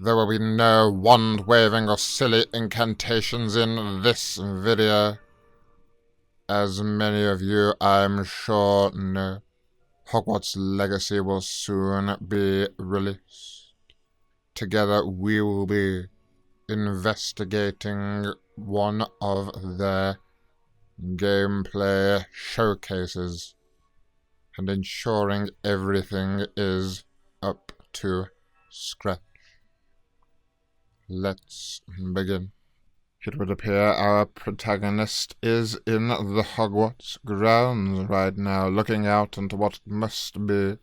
There will be no wand-waving or silly incantations in this video. As many of you, I'm sure, know, Hogwarts Legacy will soon be released. Together we will be investigating one of their gameplay showcases and ensuring everything is up to scratch. Let's begin. It would appear our protagonist is in the Hogwarts grounds right now, looking out into what must be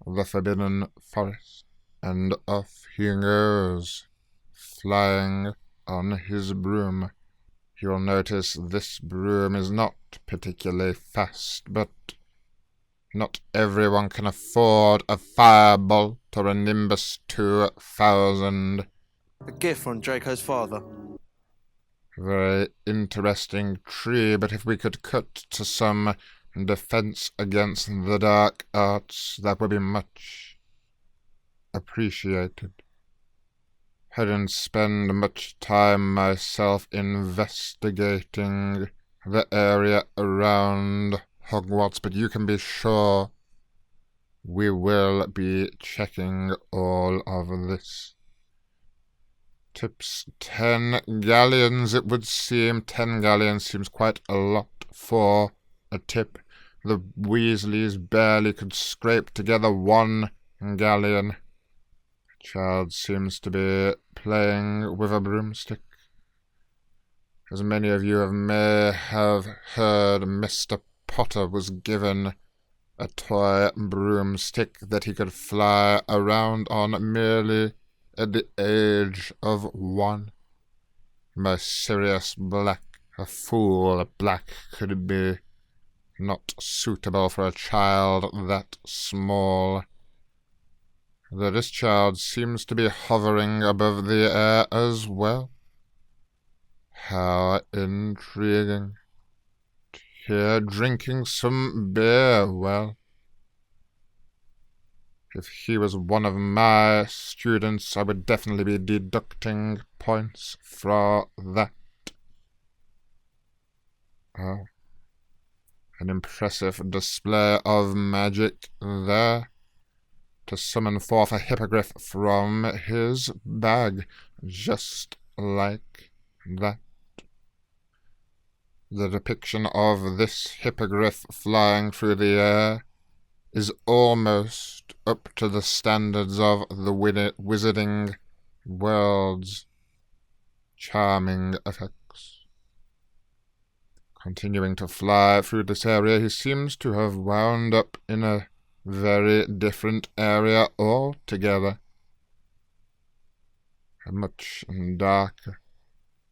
the Forbidden Forest. And off he goes, flying on his broom. You'll notice this broom is not particularly fast, but not everyone can afford a Firebolt or a Nimbus 2000. A gift from Draco's father. Very interesting tree, but if we could cut to some defense against the dark arts, that would be much appreciated. I didn't spend much time myself investigating the area around Hogwarts, but you can be sure we will be checking all of this. Tips 10 galleons, it would seem. 10 galleons seems quite a lot for a tip. The Weasleys barely could scrape together 1 galleon. The child seems to be playing with a broomstick. As many of you may have heard, Mr. Potter was given a toy broomstick that he could fly around on merely at the age of 1. My Sirius Black, a fool Black could be not suitable for a child that small. Though this child seems to be hovering above the air as well. How intriguing. Here drinking some beer, well. If he was one of my students, I would definitely be deducting points for that. Oh. An impressive display of magic there. To summon forth a hippogriff from his bag, just like that. The depiction of this hippogriff flying through the air is almost up to the standards of the Wizarding World's charming effects. Continuing to fly through this area, he seems to have wound up in a very different area altogether. A much darker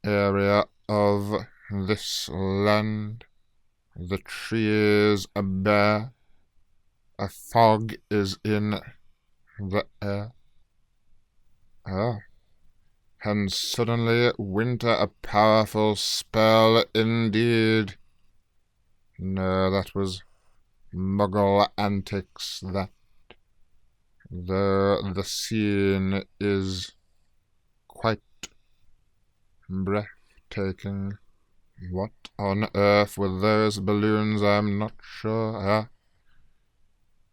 area of this land. The trees are bare. A fog is in the air. And suddenly winter, a powerful spell indeed. No, that was Muggle antics, that. The scene is quite breathtaking. What on earth were those balloons? I'm not sure.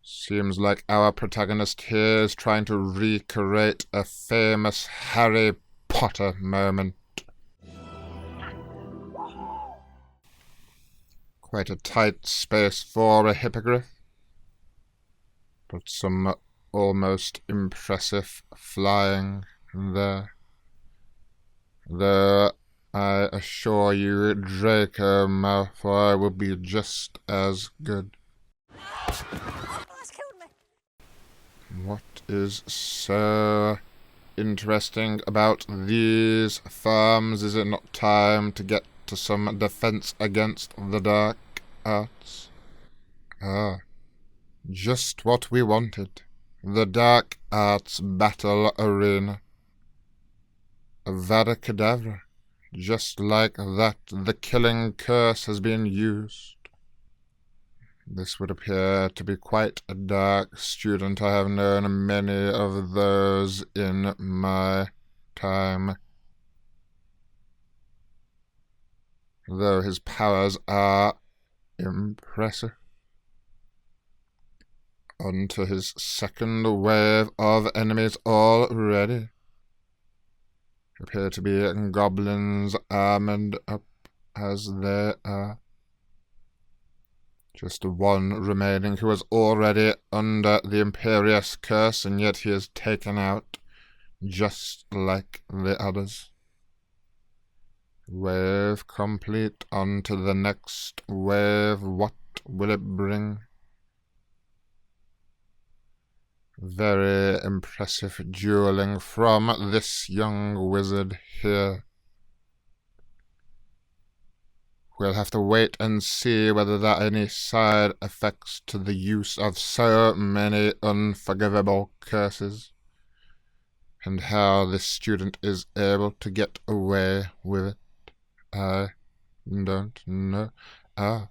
Seems like our protagonist here is trying to recreate a famous Harry Potter moment. Quite a tight space for a hippogriff, but some almost impressive flying there. Though I assure you, Draco Malfoy will be just as good. What is so interesting about these farms? Is it not time to get to some defense against the dark arts? Just what we wanted. The dark arts battle arena. Avada Kedavra. Just like that, the killing curse has been used. This would appear to be quite a dark student. I have known many of those in my time. Though his powers are impressive. On to his second wave of enemies already. Appear to be goblins armored up as they are. Just one remaining who is already under the Imperious curse, and yet he is taken out just like the others. Wave complete. On to the next wave. What will it bring? Very impressive dueling from this young wizard here. We'll have to wait and see whether there are any side effects to the use of so many unforgivable curses, and how this student is able to get away with it. I don't know. A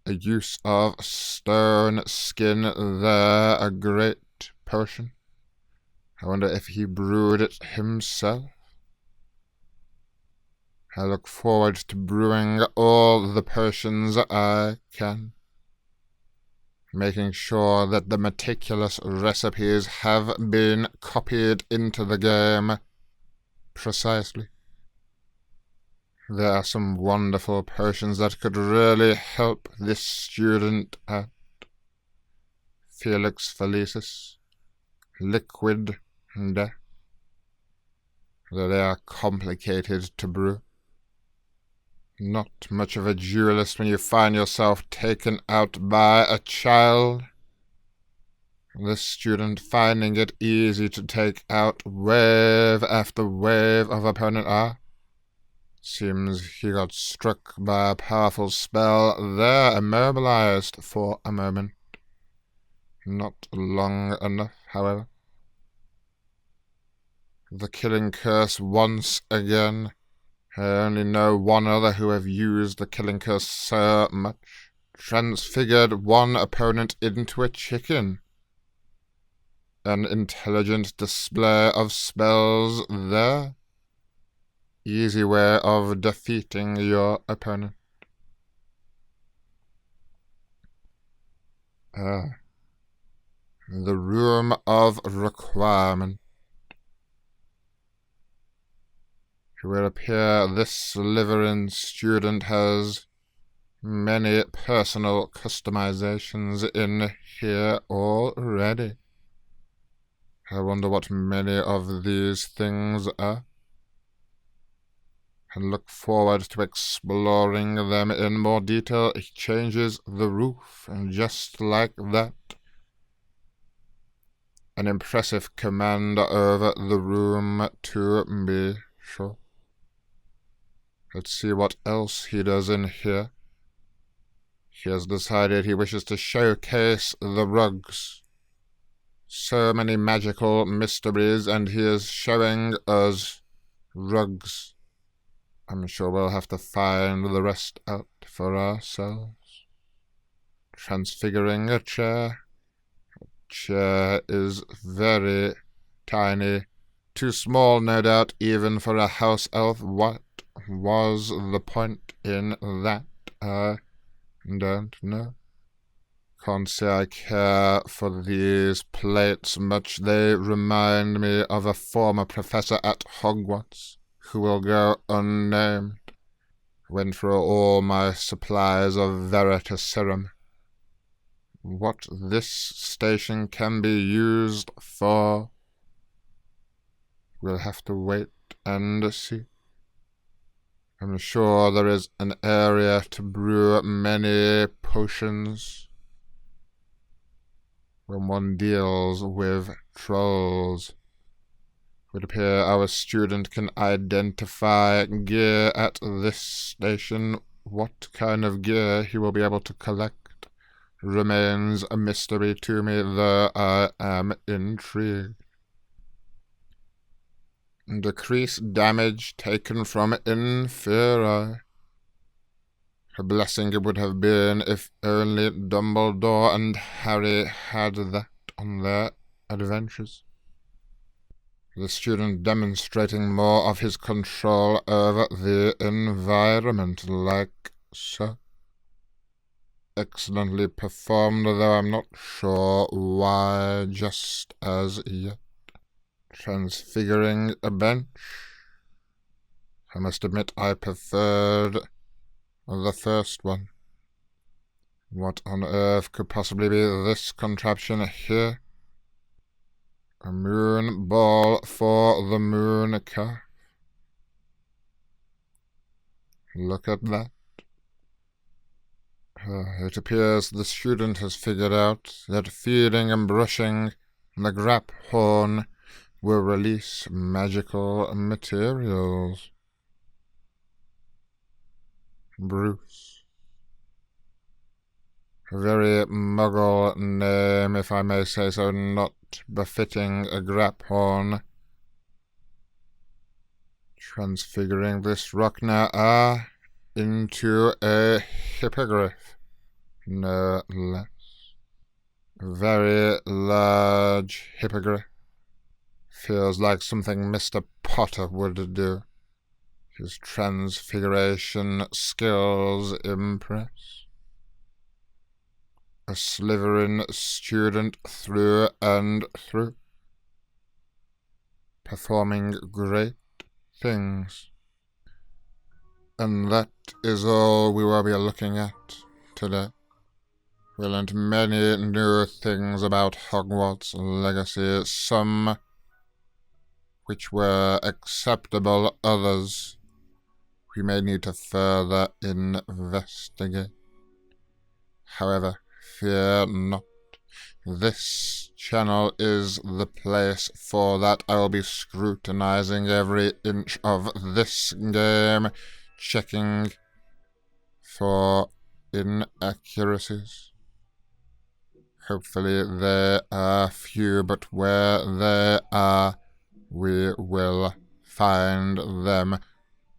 use of stone skin there, a great potion. I wonder if he brewed it himself. I look forward to brewing all the potions I can, making sure that the meticulous recipes have been copied into the game precisely. There are some wonderful potions that could really help this student out. Felix Felicis, Liquid Death. Though they are complicated to brew. Not much of a duelist when you find yourself taken out by a child. This student finding it easy to take out wave after wave of opponent. Seems he got struck by a powerful spell there, immobilized for a moment. Not long enough, however. The killing curse once again. I only know one other who have used the killing curse so much. Transfigured one opponent into a chicken. An intelligent display of spells there. Easy way of defeating your opponent. The Room of Requirement. It will appear this Slytherin student has many personal customizations in here already. I wonder what many of these things are. And look forward to exploring them in more detail. He changes the roof, and just like that, an impressive command over the room to be sure. Let's see what else he does in here. He has decided he wishes to showcase the rugs. So many magical mysteries, and he is showing us rugs. I'm sure we'll have to find the rest out for ourselves. Transfiguring a chair. Chair is very tiny. Too small, no doubt, even for a house elf. What was the point in that? I don't know. Can't say I care for these plates much. They remind me of a former professor at Hogwarts, who will go unnamed. Went through all my supplies of Veritaserum. What this station can be used for, we'll have to wait and see. I'm sure there is an area to brew many potions when one deals with trolls. It would appear our student can identify gear at this station. What kind of gear he will be able to collect remains a mystery to me, though I am intrigued. Decrease damage taken from inferi. A blessing it would have been if only Dumbledore and Harry had that on their adventures. The student demonstrating more of his control over the environment, like so. Excellently performed, though I'm not sure why just as yet. Transfiguring a bench. I must admit I preferred the first one. What on earth could possibly be this contraption here? A moon ball for the moon calf. Look at that. It appears the student has figured out that feeding and brushing the grap horn will release magical materials. Bruce. A very muggle name, if I may say so, not befitting a grap horn. Transfiguring this rock now, into a hippogriff, no less. A very large hippogriff. Feels like something Mr. Potter would do. His transfiguration skills impress. A Slytherin student through and through. Performing great things. And that is all we will be looking at today. We learned many new things about Hogwarts Legacy, some which were acceptable, others we may need to further investigate. However, fear not. This channel is the place for that. I will be scrutinizing every inch of this game, checking for inaccuracies. Hopefully there are few, but where there are, we will find them.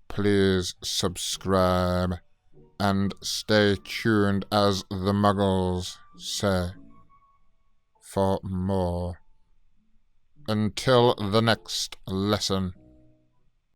Please subscribe and stay tuned, as the Muggles say, for more. Until the next lesson.